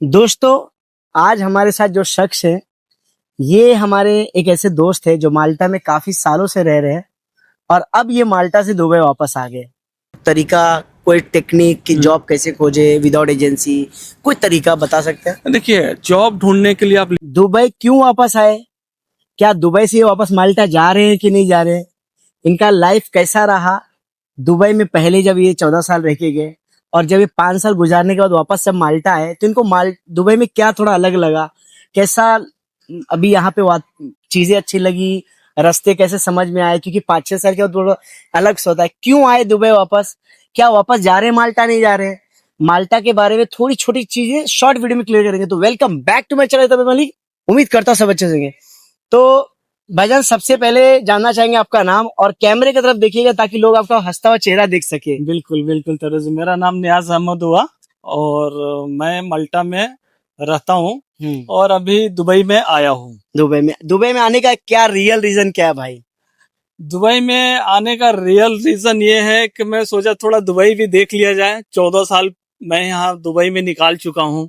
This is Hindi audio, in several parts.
दोस्तों, आज हमारे साथ जो शख्स है, ये हमारे एक ऐसे दोस्त है जो माल्टा में काफी सालों से रह रहे हैं और अब ये माल्टा से दुबई वापस आ गए। तरीका, कोई टेक्निक कि जॉब कैसे खोजे विदाउट एजेंसी, कोई तरीका बता सकते हैं? देखिए, जॉब ढूंढने के लिए आप दुबई क्यों वापस आए? क्या दुबई से ये वापस माल्टा जा रहे हैं कि नहीं जा रहे हैं? इनका लाइफ कैसा रहा दुबई में? पहले जब ये 14 साल रह के गए और जब ये 5 साल गुजारने के बाद वापस जब माल्टा आए तो इनको दुबई में क्या थोड़ा अलग लगा? कैसा अभी यहाँ पे चीजें अच्छी लगी? रास्ते कैसे समझ में आए? क्योंकि 5-6 साल के बाद थोड़ा अलग सा होता है। क्यों आए दुबई वापस? क्या वापस जा रहे हैं माल्टा, नहीं जा रहे हैं? माल्टा के बारे में थोड़ी छोटी चीजें शॉर्ट वीडियो में क्लियर करेंगे। तो welcome back to my channel तबे मलिक। उम्मीद करता हूँ सब अच्छे होंगे। तो भाईजान, सबसे पहले जानना चाहेंगे आपका नाम और कैमरे की तरफ देखिएगा ताकि लोग आपका हंसता हुआ चेहरा देख सके। बिल्कुल बिल्कुल तरह से। मेरा नाम नियाज अहमद हुआ और मैं माल्टा में रहता हूँ और अभी दुबई में आया हूँ। दुबई में आने का क्या रियल रीजन क्या है भाई? दुबई में आने का रियल रीजन ये है कि मैं सोचा थोड़ा दुबई भी देख लिया जाए। 14 साल मैं यहाँ दुबई में निकाल चुका हूँ।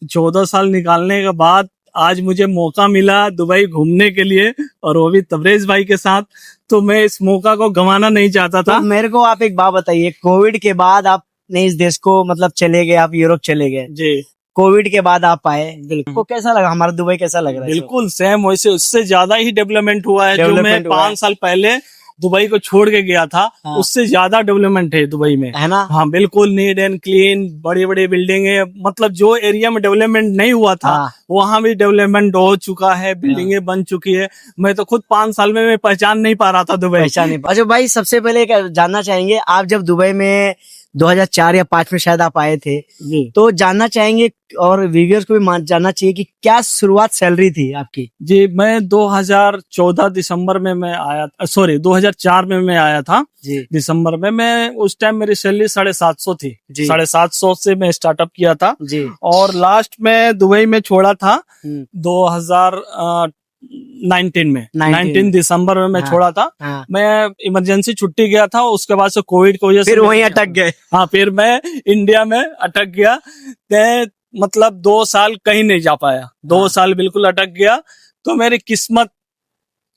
14 साल निकालने के बाद आज मुझे मौका मिला दुबई घूमने के लिए, और वो भी तबरेज भाई के साथ। तो मैं इस मौका को गंवाना नहीं चाहता था। तो मेरे को आप एक बात बताइए, कोविड के बाद आपने इस देश को मतलब चले गए, आप यूरोप चले गए जी। कोविड के बाद आप आए, बिल्कुल को कैसा लगा? हमारा दुबई कैसा लग रहा है? बिल्कुल सेम वैसे, उससे ज्यादा ही डेवलपमेंट हुआ है। जो मैं 5 साल पहले दुबई को छोड़ के गया था, हाँ। उससे ज्यादा डेवलपमेंट है दुबई में, है ना? हाँ बिल्कुल, नीट एंड क्लीन, बड़ी बड़ी बिल्डिंग है। मतलब जो एरिया में डेवलपमेंट नहीं हुआ था, हाँ। वहां भी डेवलपमेंट हो चुका है, बिल्डिंगें बन चुकी है। मैं तो खुद 5 साल में मैं पहचान नहीं पा रहा था दुबई। अच्छा भाई, सबसे पहले जानना चाहेंगे, आप जब दुबई में 2004 या 5 में शायद आप आए थे, तो जानना चाहेंगे और व्यूअर्स को भी जानना चाहिए कि क्या शुरुआत सैलरी थी आपकी? जी, मैं 2014 दिसंबर में मैं आया, सॉरी 2004 में मैं आया था जी। दिसंबर में मैं, उस टाइम मेरी सैलरी 750 थी। 750 से मैं स्टार्टअप किया था जी। और लास्ट में दुबई में छोड़ा था 19 दिसंबर में मैं छोड़ा था। मैं इमरजेंसी छुट्टी गया था, उसके बाद से कोविड की वजह से फिर वहीं अटक गए। हाँ, फिर मैं इंडिया में अटक गया। मतलब 2 साल कहीं नहीं जा पाया। 2 साल बिल्कुल अटक गया। तो मेरी किस्मत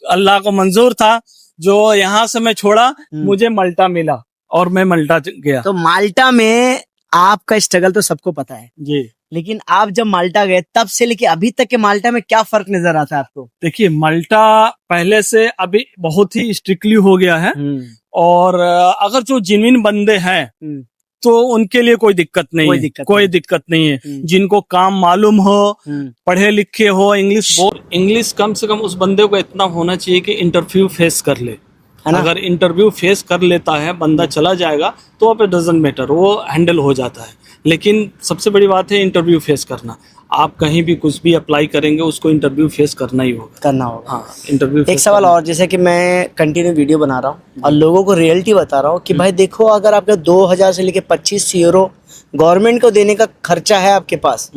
अल्लाह को मंजूर था, जो यहाँ से मैं छोड़ा, मुझे माल्टा मिला और मैं माल्टा गया। तो माल्टा में आपका स्ट्रगल तो सबको पता है जी, लेकिन आप जब माल्टा गए तब से लेके अभी तक के माल्टा में क्या फर्क नजर आता है आपको? देखिए, माल्टा पहले से अभी बहुत ही स्ट्रिक्टली हो गया है और अगर जो जेन्युइन बंदे हैं तो उनके लिए कोई दिक्कत नहीं है। कोई दिक्कत नहीं है। जिनको काम मालूम हो, पढ़े लिखे हो, इंग्लिश कम से कम उस बंदे को इतना होना चाहिए कि इंटरव्यू फेस कर ले। अगर इंटरव्यू फेस कर लेता है बंदा, चला जाएगा तो अब डजंट मैटर, वो हैंडल हो जाता है। लेकिन सबसे बड़ी बात है इंटरव्यू फेस करना। आप कहीं भी कुछ भी अप्लाई करेंगे, उसको इंटरव्यू फेस करना ही होगा। हाँ, इंटरव्यू। एक सवाल और, जैसे कि मैं कंटिन्यू वीडियो बना रहा हूँ और लोगों को रियलिटी बता रहा हूँ कि भाई देखो, अगर आपका 2000 से लेके 25 यूरो गवर्नमेंट को देने का खर्चा है आपके पास,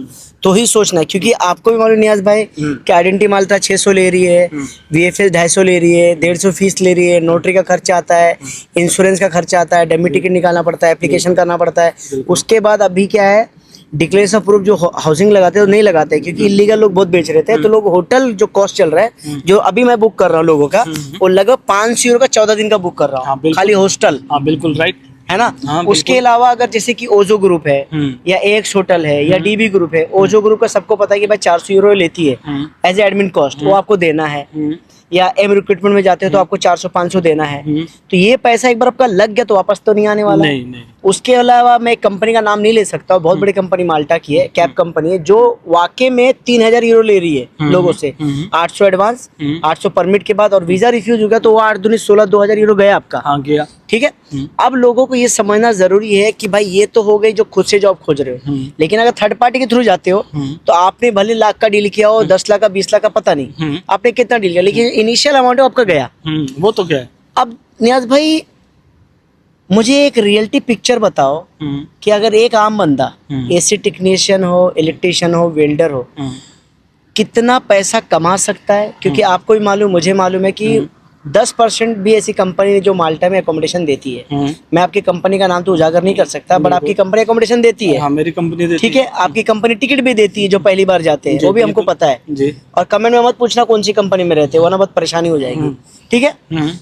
तो ही सोचना है। क्योंकि आपको भी मालूम नियाज भाई कि आइडेंटिटी माल्टा 600 ले रही है, VFS 250 ले रही है, 150 फीस ले रही है, नोटरी का खर्चा आता है, इंश्योरेंस का खर्चा आता है, डेबिट टिकट निकालना पड़ता है, एप्लीकेशन करना पड़ता है। उसके बाद अभी क्या है, डिक्लेरेशन ऑफ प्रूफ जो हाउसिंग लगाते हैं वो नहीं लगाते, क्योंकि इलीगल लोग बहुत बेच रहे थे। तो लोग होटल जो कॉस्ट चल रहा है, जो अभी मैं बुक कर रहा हूँ लोगों का, वो लगभग 500 यूरो का 14 दिन का बुक कर रहा हूँ, खाली हॉस्टल। हाँ बिल्कुल राइट है ना? उसके अलावा अगर जैसे कि ओजो ग्रुप है या एक्स होटल है या DB ग्रुप है, ओजो ग्रुप का सबको पता है कि भाई 400 यूरो लेती है एज ए एडमिन कॉस्ट, वो आपको देना है। या एम रिक्रूटमेंट में जाते हो तो आपको 400-500 देना है। तो ये पैसा एक बार आपका लग गया तो वापस तो नहीं आने वाला। नहीं। उसके अलावा मैं कंपनी का नाम नहीं ले सकता हूँ, बहुत बड़ी कंपनी माल्टा की है, कैब कंपनी है, जो वाकई में 3000 यूरो ले रही है लोगों से। 800 एडवांस, 800 परमिट के बाद, और वीजा रिफ्यूज हो गया तो वो 8 दूनी 16, 2000 यूरो गया आपका। हाँ, गया। ठीक है। अब लोगों को ये समझना जरूरी है कि भाई ये तो हो गई जो खुद से जॉब खोज रहे हो, लेकिन अगर थर्ड पार्टी के थ्रू जाते हो तो आपने भले लाख का डील किया हो, 10 लाख का, 20 लाख का, पता नहीं आपने कितना डील किया, लेकिन इनिशियल अमाउंट आपका गया। वो तो क्या है। अब नियाज भाई, मुझे एक रियलिटी पिक्चर बताओ कि अगर एक आम बंदा AC टेक्नीशियन हो, इलेक्ट्रिशियन हो, वेल्डर हो, कितना पैसा कमा सकता है? क्योंकि आपको भी मालूम, मुझे मालूम है कि 10% भी ऐसी कंपनी जो माल्टा में अकोमोडेशन देती है, मैं आपकी कंपनी का नाम तो उजागर नहीं कर सकता, बट आपकी कंपनी अकोमोडेशन देती है। हाँ, मेरी कंपनी देती ठीक है, आपकी कंपनी टिकट भी देती है जो पहली बार जाते हैं, वो भी हमको पता है जी। और कमेंट में मत पूछना कौन सी कंपनी में रहते हो, वरना बहुत परेशानी हो जाएगी। ठीक है,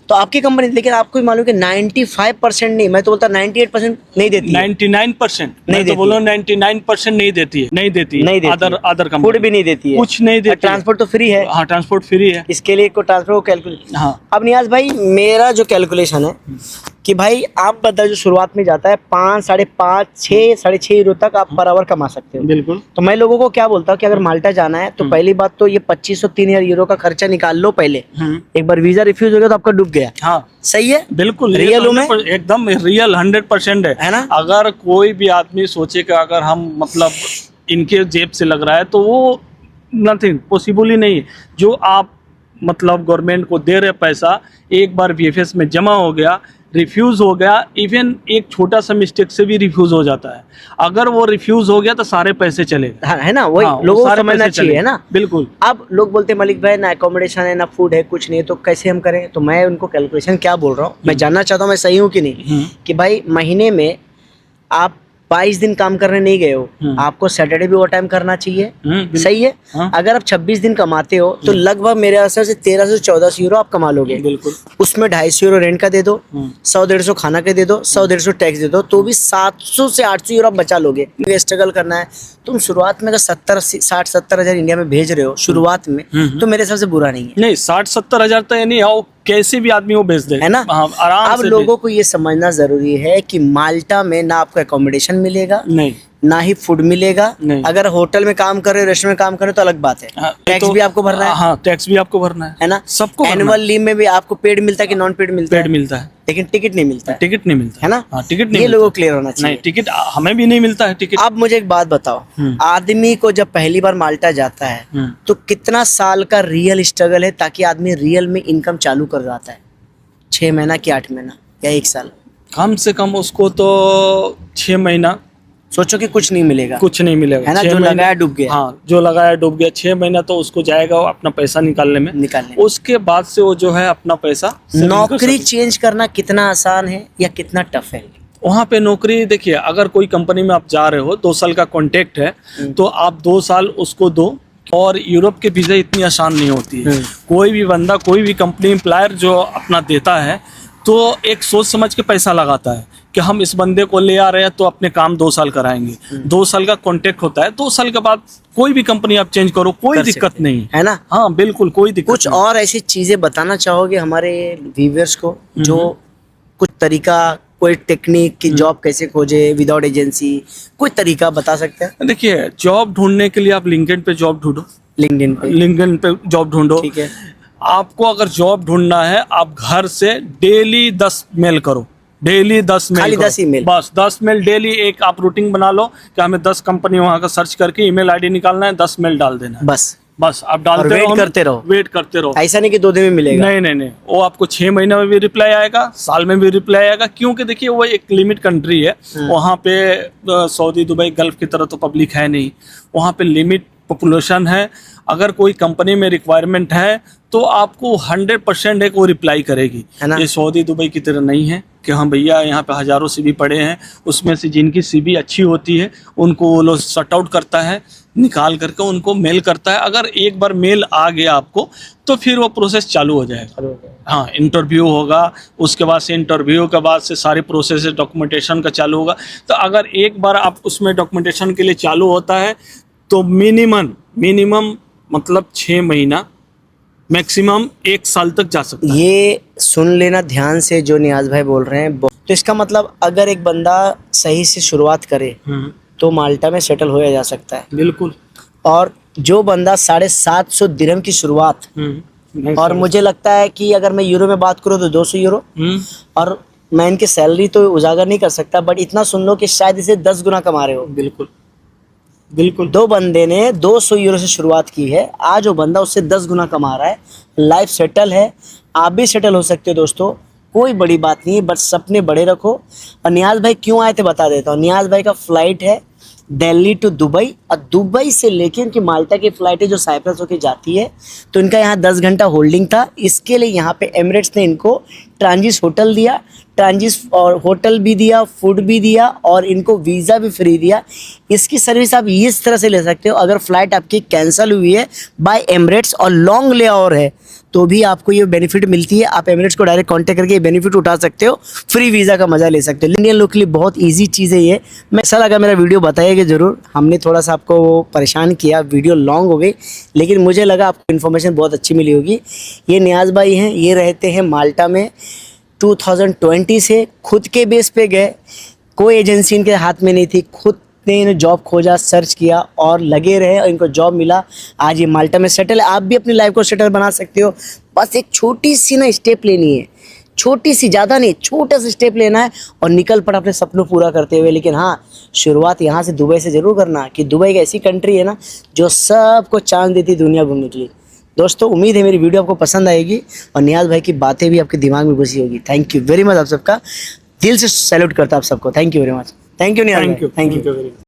तो आपकी कंपनी, लेकिन आपको भी मालूम है कि 95% नहीं, मैं तो बोलता 98% नहीं देती है। 99% नहीं मैं तो बोलो 99% नहीं देती है, नहीं देती है। नहीं देती है। अदर कंपनी फूड भी नहीं देती है, कुछ नहीं देती है। ट्रांसपोर्ट तो फ्री है। हाँ, ट्रांसपोर्ट फ्री है, इसके लिए को ट्रांसपोर्ट को कैलकुलेट। हाँ। अब नियाज भाई, मेरा जो कैलकुलेशन है कि भाई आप बता, जो शुरुआत में जाता है 5, 5.5, 6, 6.5 यूरो तक आप पर आवर कमा सकते हो। बिल्कुल। तो मैं लोगों को क्या बोलता हूँ कि अगर माल्टा जाना है तो पहली बात तो ये 2500-3000 यूरो का खर्चा निकाल लो पहले। एक बार वीजा रिफ्यूज हो गया तो आपका डूब गया। हाँ, सही है, बिल्कुल रियल में एकदम रियल 100% है ना। अगर कोई भी आदमी सोचे कि अगर हम मतलब इनके जेब से लग रहा है तो वो नथिंग पॉसिबल ही नहीं है। जो आप मतलब गवर्नमेंट को दे रहे पैसा, एक बार VFS में जमा हो गया, रिफ्यूज हो गया, इवन एक छोटा सा मिस्टेक से भी रिफ्यूज हो जाता है। अगर वो रिफ्यूज हो गया तो सारे पैसे चले गए। हाँ, है ना, वही हाँ, लोगों को सारे समझना पैसे चाहिए, चले। है ना। बिल्कुल। अब लोग बोलते हैं मलिक भाई ना अकोमोडेशन है ना फूड है, कुछ नहीं है, तो कैसे हम करें। तो मैं उनको कैलकुलेशन क्या बोल रहा हूँ, मैं जानना चाहता हूँ मैं सही हूँ कि नहीं, कि भाई महीने में आप 22 दिन काम करने नहीं गए हो, आपको सैटरडे भी ओवर टाइम करना चाहिए। सही है। हाँ। अगर आप 26 दिन कमाते हो तो लगभग मेरे हिसाब से 1300 से 1400 यूरो आप कमा लोगे। बिल्कुल। उसमें 250 यूरो रेंट का दे दो, 100-150 खाना के दे दो, 100-150 टैक्स दे दो, तो भी 700 से 800 यूरो आप बचा लोगे। स्ट्रगल करना है, तुम शुरुआत में अगर 60-70 हजार इंडिया में भेज रहे हो शुरुआत में, तो मेरे हिसाब से बुरा नहीं है। नहीं, 60-70 हजार तो नहीं आओ, कैसे भी आदमी वो बेच दे, है ना। हाँ, आराम अब से लोगों को ये समझना जरूरी है कि माल्टा में ना आपको अकोमोडेशन मिलेगा, नहीं, ना ही फूड मिलेगा। नहीं। अगर होटल में काम कर रहे हो, रेस्टोरेंट में काम कर रहे हो तो अलग बात है, हाँ, टैक्स तो, भी आपको भरना है। हाँ, टैक्स भी आपको भरना है ना, सबको एनुअल लीव में भी आपको पेड मिलता है कि नॉन पेड मिलता पेड है, मिलता है, लेकिन टिकट नहीं मिलता है। टिकट नहीं मिलता है ना। हाँ, टिकट नहीं ये मिलता। लोगों को क्लियर होना चाहिए। नहीं, टिकट हमें भी नहीं मिलता है टिकट। अब मुझे एक बात बताओ, आदमी को जब पहली बार माल्टा जाता है तो कितना साल का रियल स्ट्रगल है ताकि आदमी रियल में इनकम चालू कर जाता है? 6 महीना कि 8 महीना या 1 साल? कम से कम उसको तो 6 महीना। सोचो कि कुछ नहीं मिलेगा, कुछ नहीं मिलेगा, है ना। 6 जो महीने- लगाया डूब गया। हाँ, जो लगाया डूब गया। 6 महीना तो उसको जाएगा अपना पैसा निकालने में। उसके बाद से वो जो है अपना पैसा नौकरी चेंज करना कितना आसान है या कितना टफ है? वहाँ पे नौकरी देखिए, अगर कोई कंपनी में आप जा रहे हो, 2 साल का कॉन्ट्रैक्ट है, तो आप 2 साल उसको दो। और यूरोप के वीज़ा इतनी आसान नहीं होती है। कोई भी बंदा, कोई भी कंपनी एम्प्लॉयर जो अपना देता है तो एक सोच समझ के पैसा लगाता है कि हम इस बंदे को ले आ रहे हैं तो अपने काम 2 साल कराएंगे। 2 साल का कॉन्ट्रैक्ट होता है, 2 साल के बाद कोई भी कंपनी आप चेंज करो, कोई दिक्कत नहीं है ना। हाँ, बिल्कुल कोई दिक्कत कुछ नहीं। और ऐसी चीजें बताना चाहोगे हमारे व्यूअर्स को, जो कुछ तरीका, कोई टेक्निक की जॉब कैसे खोजे विदाउट एजेंसी, कोई तरीका बता सकते हैं? देखिए, जॉब ढूंढने के लिए आप लिंक्डइन पे जॉब ढूंढो, लिंक्डइन पे जॉब ढूंढो। ठीक है। आपको अगर जॉब ढूंढना है, आप घर से डेली 10 मेल करो, डेली 10 मेल, खाली 10 ईमेल, बस 10 मेल डेली। एक आप रूटीन बना लो कि हमें 10 कंपनी वहां का सर्च करके ईमेल आईडी निकालना है, 10 मेल डाल देना है, बस आप डालते रहो, वेट करते रहो। ऐसा नहीं कि 2 दिन में मिलेगा, नहीं, वो आपको 6 महीने में भी रिप्लाई आएगा, साल में भी रिप्लाई आएगा। क्योंकि देखिए, वो एक लिमिट कंट्री है, वहाँ पे सऊदी, दुबई, गल्फ की तरह तो पब्लिक है नहीं, वहाँ पे लिमिट पॉपुलेशन है। अगर कोई कंपनी में रिक्वायरमेंट है तो आपको 100% एक वो रिप्लाई करेगी। ये सऊदी, दुबई की तरह नहीं है कि हाँ भैया यहाँ पे हज़ारों CV पड़े हैं, उसमें से जिनकी CV अच्छी होती है उनको वो लोग शट आउट करता है, निकाल करके उनको मेल करता है। अगर एक बार मेल आ गया आपको तो फिर वो प्रोसेस चालू हो जाएगा। हाँ, इंटरव्यू होगा, उसके बाद से इंटरव्यू के बाद से सारे प्रोसेस डॉक्यूमेंटेशन का चालू होगा। तो अगर एक बार आप उसमें डॉक्यूमेंटेशन के लिए चालू होता है तो मिनिमम मतलब 6 महीना, मैक्सिमम 1 साल तक जा सकता है। ये सुन लेना ध्यान से जो नियाज भाई बोल रहे हैं। तो इसका मतलब अगर एक बंदा सही से शुरुआत करे तो माल्टा में सेटल होया जा सकता है। बिल्कुल। और जो बंदा 750 दिरहम की शुरुआत, और मुझे लगता है कि अगर मैं यूरो में बात करूँ तो 200 यूरो, और मैं इनकी सैलरी तो उजागर नहीं कर सकता, बट इतना सुन लो कि शायद इसे 10 गुना कमा रहे हो। बिल्कुल। 2 बंदे ने 200 यूरो से शुरुआत की है, आज वो बंदा उससे 10 गुना कमा रहा है, लाइफ सेटल है। आप भी सेटल हो सकते हो दोस्तों, कोई बड़ी बात नहीं है, बस सपने बड़े रखो। और नियाज भाई क्यों आए थे बता देता हूँ। नियाज भाई का फ्लाइट है दिल्ली टू दुबई, और दुबई से लेके उनकी माल्टा की फ्लाइट है जो साइप्रस होके जाती है, तो इनका यहाँ 10 घंटा होल्डिंग था। इसके लिए यहाँ पे एमिरेट्स ने इनको ट्रांजिट होटल दिया, ट्रांजिट और होटल भी दिया, फूड भी दिया, और इनको वीज़ा भी फ्री दिया। इसकी सर्विस आप इस तरह से ले सकते हो, अगर फ़्लाइट आपकी कैंसिल हुई है बाय एमिरेट्स और लॉन्ग ले ओवर है तो भी आपको ये बेनिफिट मिलती है। आप एमिरेट्स को डायरेक्ट कांटेक्ट करके ये बेनिफिट उठा सकते हो, फ्री वीज़ा का मज़ा ले सकते हो। इंडियन लोग के लिए बहुत ईजी चीज़ है ये। मैं ऐसा लगा मेरा वीडियो बताइएगा ज़रूर। हमने थोड़ा सा आपको परेशान किया, वीडियो लॉन्ग हो गई, लेकिन मुझे लगा आपको इन्फॉर्मेशन बहुत अच्छी मिली होगी। ये नियाज़ भाई हैं, ये रहते हैं माल्टा में। 2020 से खुद के बेस पे गए, कोई एजेंसी इनके हाथ में नहीं थी, खुद ने इन्हें जॉब खोजा, सर्च किया और लगे रहे और इनको जॉब मिला। आज ये माल्टा में सेटल है। आप भी अपनी लाइफ को सेटल बना सकते हो। बस एक छोटी सी ना स्टेप लेनी है, छोटी सी, ज़्यादा नहीं, छोटा सा स्टेप लेना है और निकल पड़ा अपने सपनों पूरा करते हुए। लेकिन हाँ, शुरुआत यहाँ से दुबई से ज़रूर करना, कि दुबई एक ऐसी कंट्री है ना जो सबको चांस देती है दुनिया घूमने के लिए। दोस्तों, उम्मीद है मेरी वीडियो आपको पसंद आएगी और नियाज़ भाई की बातें भी आपके दिमाग में घुसी होगी। थैंक यू वेरी मच, आप सबका दिल से सैल्यूट करता आप सबको। Thank you very much. Thank you Niaz भाई, थैंक यू।